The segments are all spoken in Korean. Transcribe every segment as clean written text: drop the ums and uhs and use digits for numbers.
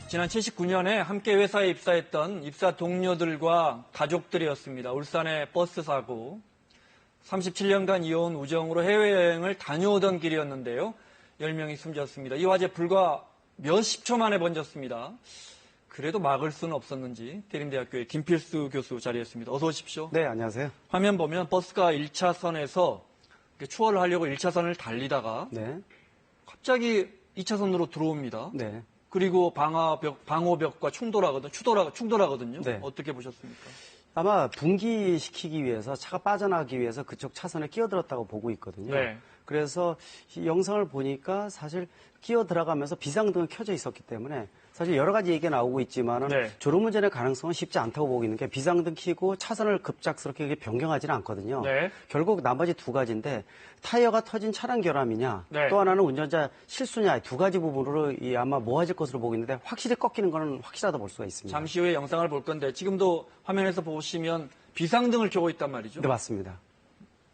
지난 79년에 함께 회사에 입사했던 입사 동료들과 가족들이었습니다. 울산의 버스 사고. 37년간 이어온 우정으로 해외여행을 다녀오던 길이었는데요. 10명이 숨졌습니다. 이 화재 불과 몇십 초 만에 번졌습니다. 그래도 막을 수는 없었는지 대림대학교의 김필수 교수 자리했습니다. 어서 오십시오. 네, 안녕하세요. 화면 보면 버스가 1차선에서 추월을 하려고 1차선을 달리다가 네. 갑자기 2차선으로 들어옵니다. 네. 그리고 방호벽과 충돌하거든요. 네. 어떻게 보셨습니까? 아마 분기시키기 위해서 차가 빠져나가기 위해서 그쪽 차선에 끼어들었다고 보고 있거든요. 네. 그래서 이 영상을 보니까 사실 끼어 들어가면서 비상등은 켜져 있었기 때문에 사실 여러 가지 얘기가 나오고 있지만은 네. 졸음운전의 가능성은 쉽지 않다고 보고 있는 게 비상등 켜고 차선을 급작스럽게 변경하지는 않거든요. 네. 결국 나머지 두 가지인데 타이어가 터진 차량 결함이냐 네. 또 하나는 운전자 실수냐 두 가지 부분으로 아마 모아질 것으로 보고 있는데 확실히 꺾이는 거는 확실하다 볼 수가 있습니다. 잠시 후에 영상을 볼 건데 지금도 화면에서 보시면 비상등을 켜고 있단 말이죠. 네, 맞습니다.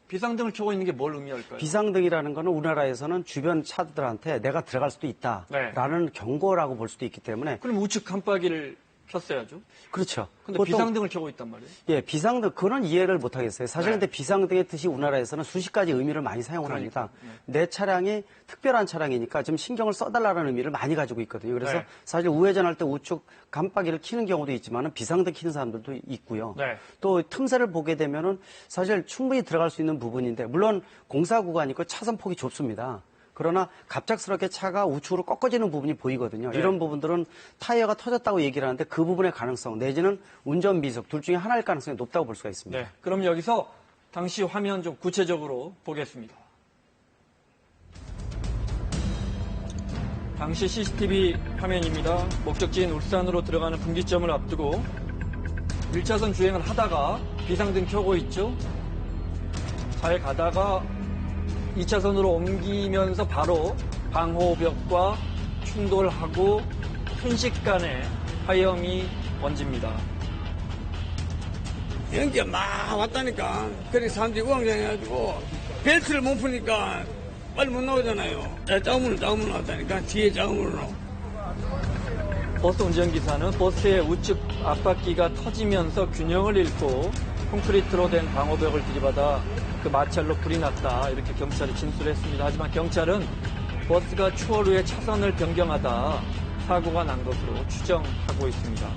비상등을 켜고 있는 게 뭘 의미할까요? 비상등이라는 거는 우리나라에서는 주변 차들한테 내가 들어갈 수도 있다라는 경고라고 볼 수도 있기 때문에 그럼 우측 깜빡이를 켰어야죠. 그렇죠. 근데 비상등을 켜고 있단 말이에요. 예, 비상등 그런 이해를 못 하겠어요. 사실 네. 근데 비상등의 뜻이 우리나라에서는 수십 가지 의미를 많이 사용을 합니다. 네. 내 차량이 특별한 차량이니까 좀 신경을 써달라는 의미를 많이 가지고 있거든요. 그래서 네. 사실 우회전할 때 우측 깜빡이를 켜는 경우도 있지만 비상등 켜는 사람들도 있고요. 네. 또 틈새를 보게 되면은 사실 충분히 들어갈 수 있는 부분인데 물론 공사 구간이고 차선 폭이 좁습니다. 그러나 갑작스럽게 차가 우측으로 꺾어지는 부분이 보이거든요. 네. 이런 부분들은 타이어가 터졌다고 얘기를 하는데 그 부분의 가능성 내지는 운전 미숙 둘 중에 하나일 가능성이 높다고 볼 수가 있습니다. 네. 그럼 여기서 당시 화면 좀 구체적으로 보겠습니다. 당시 CCTV 화면입니다. 목적지인 울산으로 들어가는 분기점을 앞두고 1차선 주행을 하다가 비상등 켜고 있죠. 잘 가다가 2차선으로 옮기면서 바로 방호벽과 충돌하고 순식간에 화염이 번집니다. 연기가 막 왔다니까. 그래 사람들이 우왕좌왕해가지고 벨트를 못 푸니까 빨리 못 나오잖아요. 짜우문으로 왔다니까. 뒤에 짜우문으로. 버스 운전기사는 버스의 우측 앞바퀴가 터지면서 균형을 잃고 콘크리트로 된 방호벽을 들이받아 그 마찰로 불이 났다 이렇게 경찰이 진술했습니다. 하지만 경찰은 버스가 추월 후에 차선을 변경하다 사고가 난 것으로 추정하고 있습니다.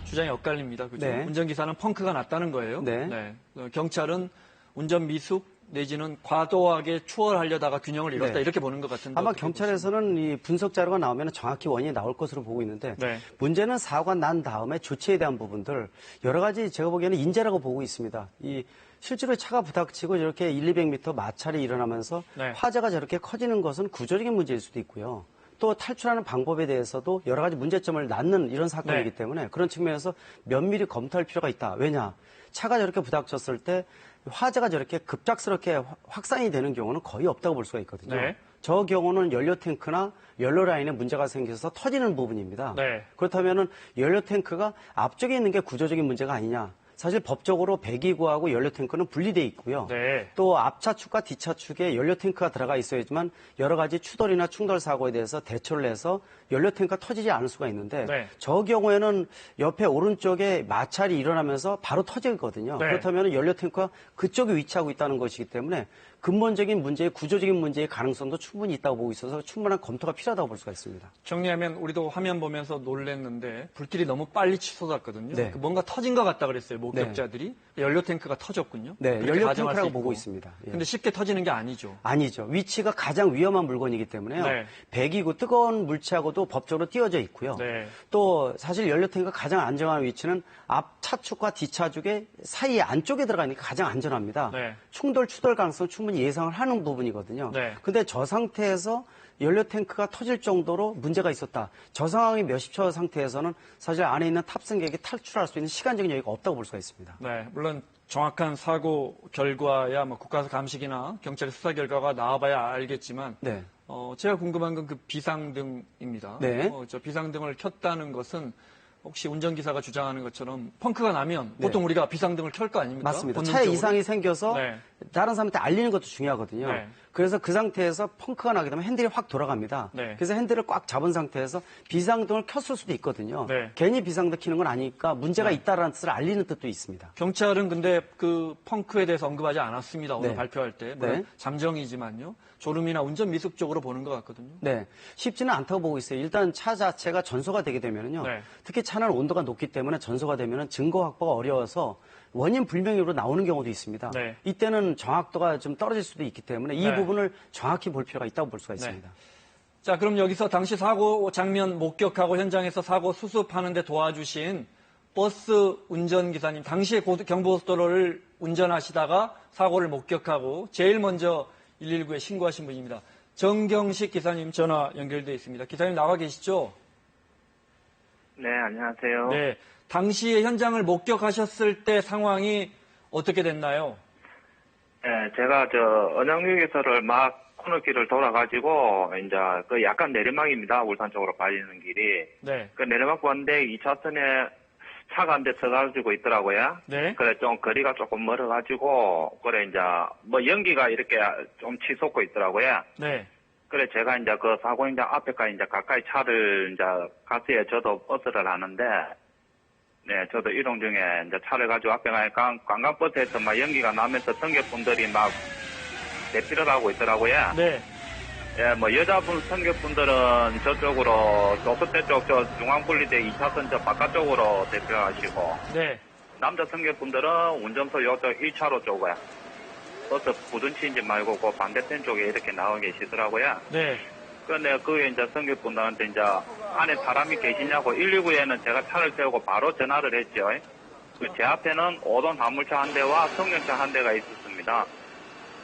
주장이 엇갈립니다. 그죠? 네. 운전기사는 펑크가 났다는 거예요. 네. 경찰은 운전 미숙 내지는 과도하게 추월하려다가 균형을 잃었다 네. 이렇게 보는 것 같은데 아마 경찰에서는 이 분석 자료가 나오면 정확히 원인이 나올 것으로 보고 있는데 네. 문제는 사고가 난 다음에 조치에 대한 부분들 여러 가지 제가 보기에는 인재라고 보고 있습니다. 실제로 차가 부닥치고 이렇게 200m 마찰이 일어나면서 네. 화재가 저렇게 커지는 것은 구조적인 문제일 수도 있고요. 또 탈출하는 방법에 대해서도 여러 가지 문제점을 낳는 이런 사건이기 네. 때문에 그런 측면에서 면밀히 검토할 필요가 있다. 왜냐? 차가 저렇게 부닥쳤을 때 화재가 저렇게 급작스럽게 확산이 되는 경우는 거의 없다고 볼 수가 있거든요. 네. 저 경우는 연료 탱크나 연료 라인에 문제가 생겨서 터지는 부분입니다. 네. 그렇다면은 연료 탱크가 앞쪽에 있는 게 구조적인 문제가 아니냐? 사실 법적으로 배기구하고 연료 탱크는 분리되어 있고요. 네. 또 앞차축과 뒷차축에 연료 탱크가 들어가 있어야지만 여러 가지 추돌이나 충돌 사고에 대해서 대처를 해서 연료 탱크가 터지지 않을 수가 있는데 네. 저 경우에는 옆에 오른쪽에 마찰이 일어나면서 바로 터지거든요. 네. 그렇다면 연료 탱크가 그쪽에 위치하고 있다는 것이기 때문에 근본적인 문제의 구조적인 문제의 가능성도 충분히 있다고 보고 있어서 충분한 검토가 필요하다고 볼 수가 있습니다. 정리하면 우리도 화면 보면서 놀랬는데 불길이 너무 빨리 쏟았거든요. 네. 뭔가 터진 것 같다 그랬어요. 목격자들이. 연료 탱크가 터졌군요. 네, 그렇게 연료 가정할 탱크라고 수 보고 있고. 있습니다. 예. 근데 쉽게 터지는 게 아니죠. 아니죠. 위치가 가장 위험한 물건이기 때문에요. 네. 배기구 뜨거운 물체하고도 법적으로 띄어져 있고요. 네. 또 사실 연료 탱크가 가장 안전한 위치는 앞 차축과 뒷차축의 사이 안쪽에 들어가니까 가장 안전합니다. 네. 충돌, 추돌 가능성 충분히 예상을 하는 부분이거든요. 네. 근데 저 상태에서 연료 탱크가 터질 정도로 문제가 있었다. 저 상황이 몇십 초 상태에서는 사실 안에 있는 탑승객이 탈출할 수 있는 시간적인 여유가 없다고 볼 수가 있습니다. 네, 물론 정확한 사고 결과야 국가에서 감식이나 경찰의 수사 결과가 나와봐야 알겠지만 네. 제가 궁금한 건 그 비상등입니다. 네. 저 비상등을 켰다는 것은 혹시 운전기사가 주장하는 것처럼 펑크가 나면 네. 보통 우리가 비상등을 켤 거 아닙니까? 맞습니다. 본능적으로? 차에 이상이 생겨서 네. 다른 사람한테 알리는 것도 중요하거든요. 네. 그래서 그 상태에서 펑크가 나게 되면 핸들이 확 돌아갑니다. 네. 그래서 핸들을 꽉 잡은 상태에서 비상등을 켰을 수도 있거든요. 네. 괜히 비상등 켜는 건 아니니까 문제가 네. 있다라는 뜻을 알리는 뜻도 있습니다. 경찰은 근데 그 펑크에 대해서 언급하지 않았습니다. 오늘 네. 발표할 때. 물론 네. 잠정이지만요. 졸음이나 운전 미숙 쪽으로 보는 것 같거든요. 네, 쉽지는 않다고 보고 있어요. 일단 차 자체가 전소가 되게 되면은요. 네. 특히 차는 온도가 높기 때문에 전소가 되면은 증거 확보가 어려워서 원인 불명으로 나오는 경우도 있습니다. 네. 이때는 정확도가 좀 떨어질 수도 있기 때문에 이 네. 부분을 정확히 볼 필요가 있다고 볼 수가 있습니다. 자, 그럼 여기서 당시 사고 장면 목격하고 현장에서 사고 수습하는 데 도와주신 버스 운전기사님, 당시에 경부고속도로를 운전하시다가 사고를 목격하고 제일 먼저 119에 신고하신 분입니다. 정경식 기사님 전화 연결되어 있습니다. 기사님 나와 계시죠? 네, 안녕하세요. 네. 당시에 현장을 목격하셨을 때 상황이 어떻게 됐나요? 네, 제가 언양휴게소를 막 코너길을 돌아가지고, 이제 그 약간 내리막입니다. 울산 쪽으로 빠지는 길이. 네. 그 내리막 봤는데 2차선에 차가 한 대 서가지고 있더라고요. 네. 그래, 좀 거리가 조금 멀어가지고, 그래, 이제 뭐 연기가 이렇게 좀 치솟고 있더라고요. 네. 그래, 제가 이제 그 사고 현장 앞에까지 이제 가까이 차를 이제 갔어요. 저도 버스를 하는데, 네, 저도 이동 중에 이제 차를 가지고 앞에 가니까 관광버스에서 막 연기가 나면서 승객분들이 막 대피를 하고 있더라고요. 네. 예, 뭐 여자분 승객분들은 저쪽으로 노소대 쪽 저 중앙분리대 2차선 저 바깥쪽으로 대피하시고, 네. 남자 승객분들은 운전소 요쪽 1차로 쪽에 버스 부둔치인지 말고 그 반대편 쪽에 이렇게 나와 계시더라고요. 네. 근데 그게 이제 승객분들한테 이제 안에 사람이 계시냐고 119에는 제가 차를 세우고 바로 전화를 했죠. 그 제 앞에는 5톤 화물차 한 대와 성년차 한 대가 있었습니다.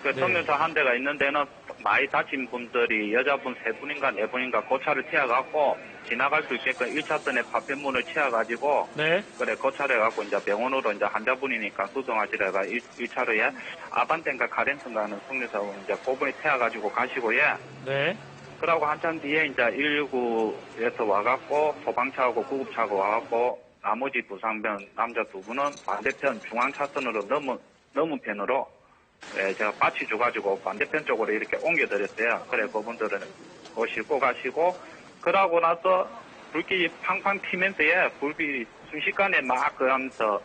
그 네. 성년차 한 대가 있는 데는 많이 다친 분들이 여자분 3분인가 4분인가 그 차를 태워갖고 지나갈 수 있게끔 1차선에 파편문을 채워가지고 네. 그래 그 차를 갖고 이제 병원으로 이제 환자분이니까 수송하시다가 1차로에 아반떼인가 카렌트인가 하는 성년차로 이제 그분이 태워가지고 가시고요. 네. 그러고 한참 뒤에 이제 119에서 와갖고 소방차하고 구급차가 와갖고 나머지 부상병 남자 2분은 반대편 중앙차선으로 넘은 편으로 예, 제가 빠치 줘가지고 반대편 쪽으로 이렇게 옮겨드렸어요. 그래 그분들은 싣고 가시고 그러고 나서 불길이 팡팡 튀면서 불길이 순식간에 막 그러면서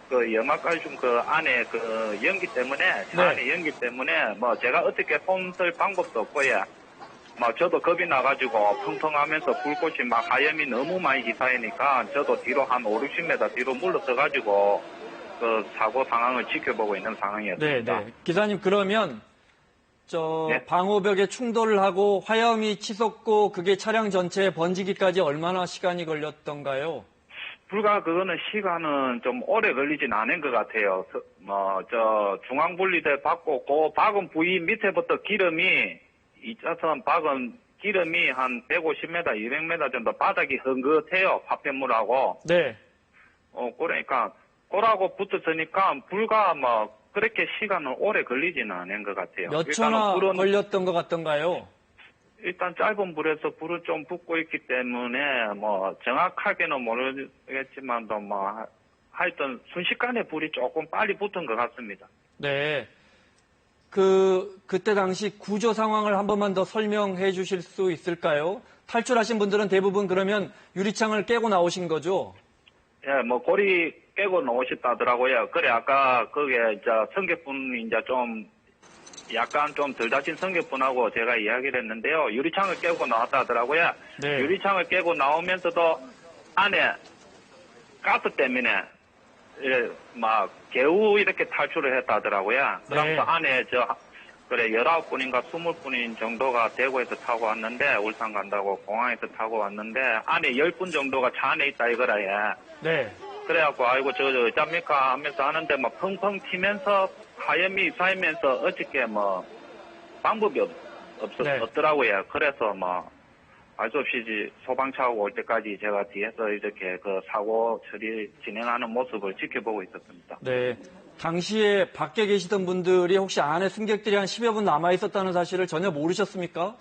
그 영화관 그 안에 그 연기 때문에 차 안에 연기 때문에 뭐 제가 어떻게 손쓸 방법도 없고요. 막 저도 겁이 나가지고 펑펑하면서 불꽃이 막 하염이 너무 많이 휘사이니까 저도 뒤로 한 5, 60m 뒤로 물러서가지고 그 사고 상황을 지켜보고 있는 네, 상황이었습니다. 네. 기사님 그러면 네. 방호벽에 충돌을 하고 화염이 치솟고 그게 차량 전체에 번지기까지 얼마나 시간이 걸렸던가요? 불과 그거는 시간은 좀 오래 걸리진 않은 것 같아요. 중앙분리대 받고 그 박은 부위 밑에부터 기름이 2차선 박은 기름이 한 150m, 200m 정도 바닥이 흥긋해요. 파편물하고. 네. 그러니까 꼬라고 붙었으니까 불과 뭐 그렇게 시간은 오래 걸리지는 않은 것 같아요. 몇 초나 불은 걸렸던 것 같던가요? 일단 짧은 불에서 불은 좀 붙고 있기 때문에 뭐 정확하게는 모르겠지만도 뭐 하여튼 순식간에 불이 조금 빨리 붙은 것 같습니다. 네. 그때 당시 구조 상황을 한 번만 더 설명해 주실 수 있을까요? 탈출하신 분들은 대부분 그러면 유리창을 깨고 나오신 거죠? 예, 뭐 고리 깨고 나오셨다더라고요. 그래 아까 그게 이제 승객분이 이제 좀 약간 좀 덜 다친 승객분하고 제가 이야기를 했는데요. 유리창을 깨고 나왔다 하더라고요. 네. 유리창을 깨고 나오면서도 안에 가스 때문에 막 개우 이렇게 탈출을 했다 하더라고요. 그러면서 안에 그래 19분인가 20분인 정도가 대구에서 타고 왔는데 울산 간다고 공항에서 타고 왔는데 안에 10분 정도가 차 안에 있다 이거라 예. 네. 그래갖고 아이고 저 어쩝니까 하면서 하는데 막 펑펑 튀면서 하염이 쌓이면서 어떻게 뭐 방법이 없더라고요. 그래서 뭐 알 수 없이 소방차하고 올 때까지 제가 뒤에서 이렇게 그 사고 처리 진행하는 모습을 지켜보고 있었습니다. 네. 당시에 밖에 계시던 분들이 혹시 안에 승객들이 한 10여 분 남아 있었다는 사실을 전혀 모르셨습니까?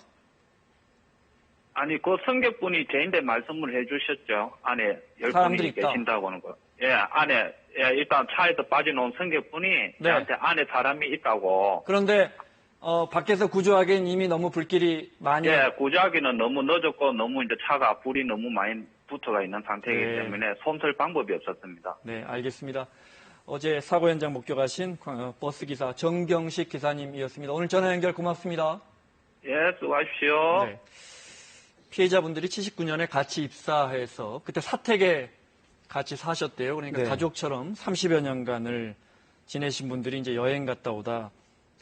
아니, 그 승객분이 저인데 말씀을 해주셨죠. 안에 사람들이 10분이 있다. 계신다고 하는 거. 예, 안에, 예, 일단 차에서 빠져나온 승객분이 저한테 안에 사람이 있다고. 그런데 밖에서 구조하기엔 이미 너무 불길이 많이 예, 구조하기는 너무 늦었고 너무 이제 차가 불이 너무 많이 붙어가 있는 상태이기 네. 때문에 솜쓸 방법이 없었습니다. 네, 알겠습니다. 어제 사고 현장 목격하신 버스 기사 정경식 기사님이었습니다. 오늘 전화 연결 고맙습니다. 예, 수고하십시오. 네. 피해자분들이 79년에 같이 입사해서 그때 사택에 같이 사셨대요. 그러니까 네. 가족처럼 30여 년간을 지내신 분들이 이제 여행 갔다 오다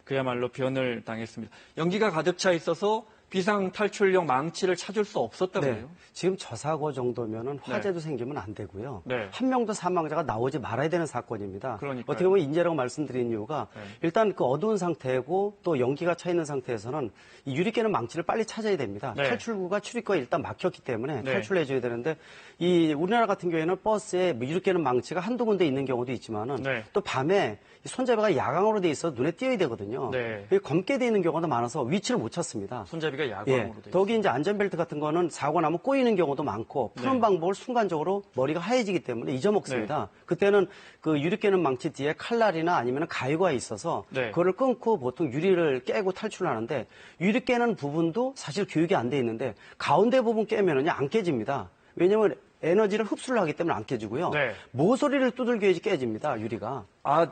그야말로 변을 당했습니다. 연기가 가득 차 있어서 비상 탈출용 망치를 찾을 수 없었다고요. 네. 지금 저 사고 정도면은 화재도 생기면 안 되고요. 네. 한 명도 사망자가 나오지 말아야 되는 사건입니다. 그러니까요. 어떻게 보면 인재라고 말씀드린 이유가 네. 일단 그 어두운 상태고 또 연기가 차 있는 상태에서는 이 유리깨는 망치를 빨리 찾아야 됩니다. 네. 탈출구가 출입구가 일단 막혔기 때문에 네. 탈출해줘야 되는데 이 우리나라 같은 경우에는 버스에 뭐 유리깨는 망치가 한두 군데 있는 경우도 있지만은 네. 또 밤에 이 손잡이가 야광으로 돼 있어 눈에 띄어야 되거든요. 네. 그게 검게 돼 있는 경우도 많아서 위치를 못 찾습니다. 손잡이가 야광으로 예. 돼 있어요. 더욱이 이제 안전벨트 같은 거는 사고 나면 꼬이는 경우도 많고 푸는 네. 방법을 순간적으로 머리가 하얘지기 때문에 잊어먹습니다. 그때는 그 유리 깨는 망치 뒤에 칼날이나 아니면 가위가 있어서 네. 그거를 끊고 보통 유리를 깨고 탈출을 하는데 유리 깨는 부분도 사실 교육이 안 돼 있는데 가운데 부분 깨면은요 안 깨집니다. 왜냐면 에너지를 흡수를 하기 때문에 안 깨지고요. 네. 모서리를 두들겨야지 깨집니다. 유리가. 아,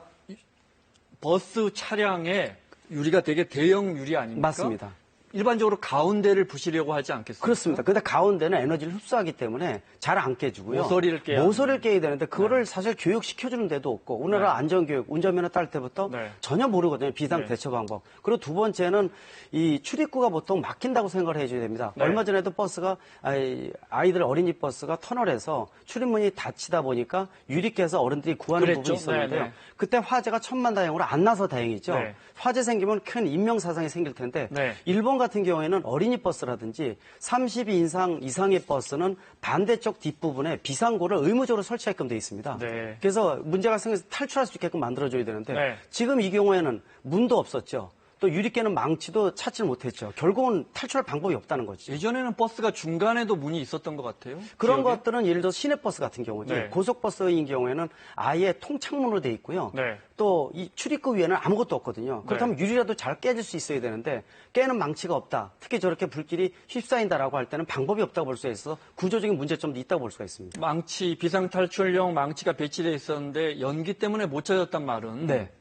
버스 차량에 유리가 되게 대형 유리 아닙니까? 맞습니다. 일반적으로 가운데를 부시려고 하지 않겠습니까? 그렇습니다. 근데 가운데는 에너지를 흡수하기 때문에 잘 안 깨지고요. 모서리를 깨야 모서리를 깨야 되는데 그거를 사실 교육시켜주는 데도 없고 우리나라 네. 안전교육, 운전면허 딸 때부터 네. 전혀 모르거든요. 비상 네. 대처 방법. 그리고 두 번째는 이 출입구가 보통 막힌다고 생각을 해줘야 됩니다. 네. 얼마 전에도 버스가 아이들 어린이 버스가 터널에서 출입문이 닫히다 보니까 유리 깨서 어른들이 구하는 그랬죠. 부분이 있었는데요. 네, 네. 그때 화재가 천만다행으로 안 나서 다행이죠. 네. 화재 생기면 큰 인명사상이 생길 텐데 네. 일본 같은 경우에는 어린이 버스라든지 32인상 이상의 버스는 반대쪽 뒷부분에 비상구를 의무적으로 설치하게끔 되어 있습니다. 네. 그래서 문제가 생겨서 탈출할 수 있게끔 만들어줘야 되는데 네. 지금 이 경우에는 문도 없었죠. 또 유리 깨는 망치도 찾지 못했죠. 결국은 탈출할 방법이 없다는 거죠. 예전에는 버스가 중간에도 문이 있었던 것 같아요. 그런 기억에? 것들은 예를 들어 시내버스 같은 경우지 네. 고속버스인 경우에는 아예 통창문으로 돼 있고요. 네. 또 이 출입구 위에는 아무것도 없거든요. 그렇다면 유리라도 잘 깨질 수 있어야 되는데 깨는 망치가 없다. 특히 저렇게 불길이 휩싸인다라고 할 때는 방법이 없다고 볼 수가 있어서 구조적인 문제점도 있다고 볼 수가 있습니다. 망치, 비상탈출용 망치가 배치되어 있었는데 연기 때문에 못 찾았단 말은 네.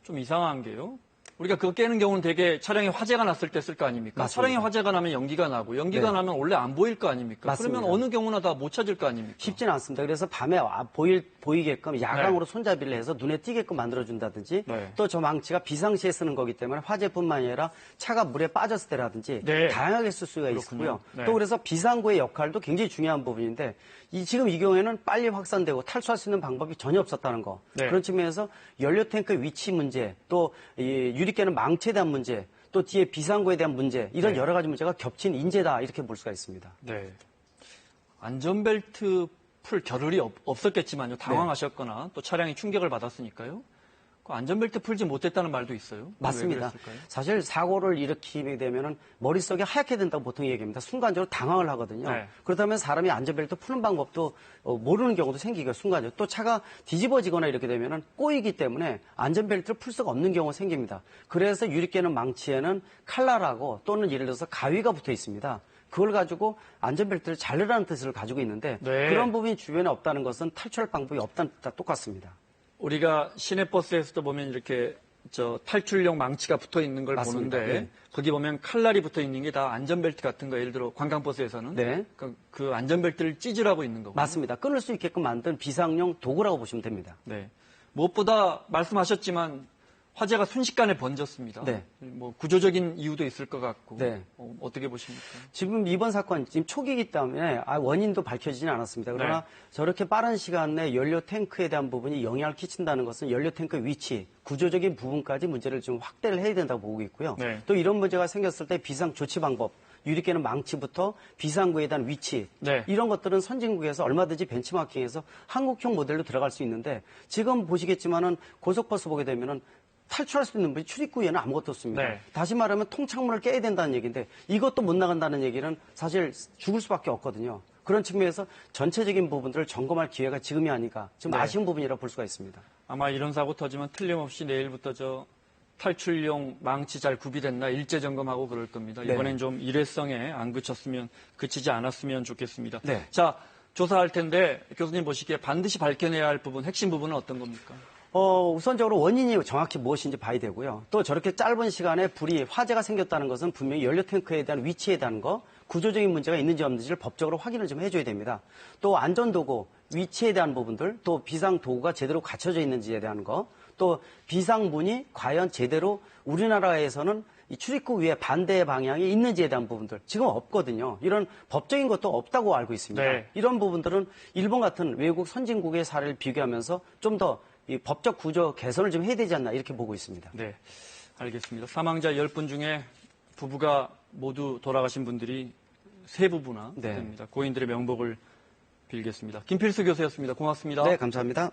좀 이상한 게요. 우리가 그거 깨는 경우는 되게 차량에 화재가 났을 때 쓸 거 아닙니까? 맞습니다. 차량에 화재가 나면 연기가 나고 연기가 네. 나면 원래 안 보일 거 아닙니까? 맞습니다. 그러면 어느 경우나 다 못 찾을 거 아닙니까? 쉽지는 않습니다. 그래서 밤에 보이게끔 야광으로 손잡이를 해서 눈에 띄게끔 만들어준다든지 네. 또 저 망치가 비상시에 쓰는 거기 때문에 화재뿐만 아니라 차가 물에 빠졌을 때라든지 네. 다양하게 쓸 수가 그렇군요. 있고요. 네. 또 그래서 비상구의 역할도 굉장히 중요한 부분인데 지금 이 경우에는 빨리 확산되고 탈출할 수 있는 방법이 전혀 없었다는 거. 네. 그런 측면에서 연료 탱크 위치 문제, 또 유리 깨는 망치에 대한 문제, 또 뒤에 비상구에 대한 문제 이런 네. 여러 가지 문제가 겹친 인재다 이렇게 볼 수가 있습니다. 네. 안전벨트 풀 겨를이 없었겠지만요. 당황하셨거나 또 차량이 충격을 받았으니까요. 그 안전벨트 풀지 못했다는 말도 있어요. 맞습니다. 왜 그랬을까요? 사실 사고를 일으키게 되면은 머릿속에 하얗게 된다고 보통 얘기합니다. 순간적으로 당황을 하거든요. 네. 그렇다면 사람이 안전벨트 푸는 방법도 모르는 경우도 생기고 순간적으로 또 차가 뒤집어지거나 이렇게 되면은 꼬이기 때문에 안전벨트를 풀 수가 없는 경우가 생깁니다. 그래서 유리 깨는 망치에는 칼날하고 또는 예를 들어서 가위가 붙어 있습니다. 그걸 가지고 안전벨트를 자르라는 뜻을 가지고 있는데 네. 그런 부분이 주변에 없다는 것은 탈출할 방법이 없다는 뜻과 똑같습니다. 우리가 시내버스에서도 보면 이렇게 탈출용 망치가 붙어 있는 걸 맞습니다. 보는데 네. 거기 보면 칼날이 붙어 있는 게 다 안전벨트 같은 거 예를 들어 관광버스에서는 네. 그 안전벨트를 찢으라고 있는 거고. 맞습니다. 끊을 수 있게끔 만든 비상용 도구라고 보시면 됩니다. 네. 무엇보다 말씀하셨지만 화재가 순식간에 번졌습니다. 네. 뭐 구조적인 이유도 있을 것 같고. 네. 어떻게 보십니까? 지금 이번 사건 지금 초기이기 때문에 원인도 밝혀지진 않았습니다. 그러나 네. 저렇게 빠른 시간 내에 연료 탱크에 대한 부분이 영향을 끼친다는 것은 연료 탱크 위치, 구조적인 부분까지 문제를 좀 확대를 해야 된다고 보고 있고요. 네. 또 이런 문제가 생겼을 때 비상 조치 방법, 유리 깨는 망치부터 비상구에 대한 위치 네. 이런 것들은 선진국에서 얼마든지 벤치마킹해서 한국형 모델로 들어갈 수 있는데 지금 보시겠지만은 고속버스 보게 되면은 탈출할 수 있는 문이 출입구 위에는 아무것도 없습니다. 네. 다시 말하면 통창문을 깨야 된다는 얘기인데 이것도 못 나간다는 얘기는 사실 죽을 수밖에 없거든요. 그런 측면에서 전체적인 부분들을 점검할 기회가 지금이 아닌가 좀 네. 아쉬운 부분이라고 볼 수가 있습니다. 아마 이런 사고 터지면 틀림없이 내일부터 탈출용 망치 잘 구비됐나 일제 점검하고 그럴 겁니다. 네. 이번엔 좀 일회성에 안 그치지 않았으면 좋겠습니다. 네. 자, 조사할 텐데 교수님 보시기에 반드시 밝혀내야 할 부분, 핵심 부분은 어떤 겁니까? 우선적으로 원인이 정확히 무엇인지 봐야 되고요. 또 저렇게 짧은 시간에 화재가 생겼다는 것은 분명히 연료 탱크에 대한 위치에 대한 거, 구조적인 문제가 있는지 없는지를 법적으로 확인을 좀 해줘야 됩니다. 또 안전도구, 위치에 대한 부분들, 또 비상도구가 제대로 갖춰져 있는지에 대한 거, 또 비상문이 과연 제대로 우리나라에서는 이 출입구 위에 반대의 방향이 있는지에 대한 부분들 지금 없거든요. 이런 법적인 것도 없다고 알고 있습니다. 네. 이런 부분들은 일본 같은 외국 선진국의 사례를 비교하면서 좀 더 이 법적 구조 개선을 좀 해야 되지 않나 이렇게 보고 있습니다. 네, 알겠습니다. 사망자 10분 중에 부부가 모두 돌아가신 분들이 3부부나 네. 됩니다. 고인들의 명복을 빌겠습니다. 김필수 교수였습니다. 고맙습니다. 네, 감사합니다.